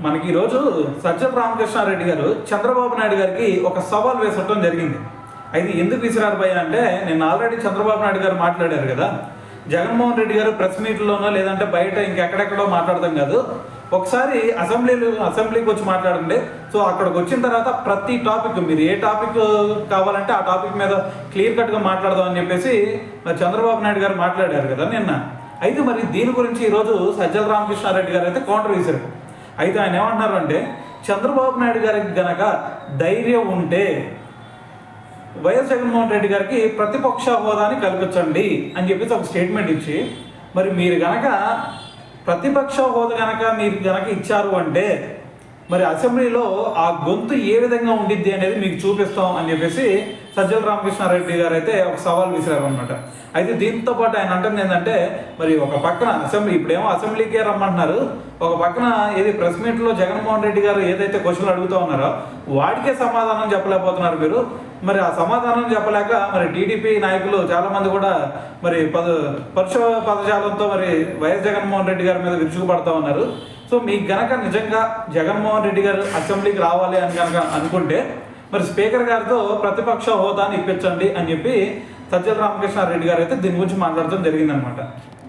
మనకి ఈరోజు సజ్జల రామకృష్ణారెడ్డి గారు చంద్రబాబు నాయుడు గారికి ఒక సవాల్ వేసటం జరిగింది. అయితే ఎందుకు విసిరారు భయ్య అంటే, నేను ఆల్రెడీ చంద్రబాబు నాయుడు గారు మాట్లాడారు కదా, జగన్మోహన్ రెడ్డి గారు ప్రెస్ మీట్లోనో లేదంటే బయట ఇంకెక్కడెక్కడో మాట్లాడతాం కాదు, ఒకసారి అసెంబ్లీకి వచ్చి మాట్లాడండి. సో అక్కడికి వచ్చిన తర్వాత ప్రతి టాపిక్, మీరు ఏ టాపిక్ కావాలంటే ఆ టాపిక్ మీద క్లియర్ కట్గా మాట్లాడదాం అని చెప్పేసి మరి చంద్రబాబు నాయుడు గారు మాట్లాడారు కదా నిన్న. అయితే మరి దీని గురించి ఈరోజు సజ్జల రామకృష్ణారెడ్డి గారు అయితే కౌంటర్ వేశారు. అయితే ఆయన ఏమంటున్నారు అంటే, చంద్రబాబు నాయుడు గారికి గనక ధైర్యం ఉంటే వైఎస్ జగన్మోహన్ రెడ్డి గారికి ప్రతిపక్ష హోదాని కల్పించండి అని చెప్పేసి ఒక స్టేట్మెంట్ ఇచ్చి, మరి మీరు గనక ప్రతిపక్ష హోదా కనుక మీరు గనక ఇచ్చారు అంటే మరి అసెంబ్లీలో ఆ గొంతు ఏ విధంగా ఉండిద్ది అనేది మీకు చూపిస్తాం అని చెప్పేసి సజ్జల రామకృష్ణారెడ్డి గారు అయితే ఒక సవాల్ విసిరారు అనమాట. అయితే దీంతో పాటు ఆయన అంటుంది ఏంటంటే, మరి ఒక పక్కన అసెంబ్లీ, ఇప్పుడేమో అసెంబ్లీకే రమ్మంటున్నారు, ఒక పక్కన ఏది ప్రెస్ మీట్లో జగన్మోహన్ రెడ్డి గారు ఏదైతే క్వశ్చన్లు అడుగుతూ ఉన్నారో వాటికే సమాధానం చెప్పలేకపోతున్నారు మీరు. మరి ఆ సమాధానం చెప్పలేక మరి టీడీపీ నాయకులు చాలామంది కూడా మరి పరుష పదజాలంతో మరి వైఎస్ జగన్మోహన్ రెడ్డి గారి మీద విరుచుకుపడతా ఉన్నారు. సో మీకు గనక నిజంగా జగన్మోహన్ రెడ్డి గారు అసెంబ్లీకి రావాలి అని కనుక అనుకుంటే మరి స్పీకర్ గారితో ప్రతిపక్ష హోదాని ఇప్పించండి అని చెప్పి సజ్జల రామకృష్ణారెడ్డి గారు అయితే దీని గురించి మాట్లాడడం జరిగిందనమాట.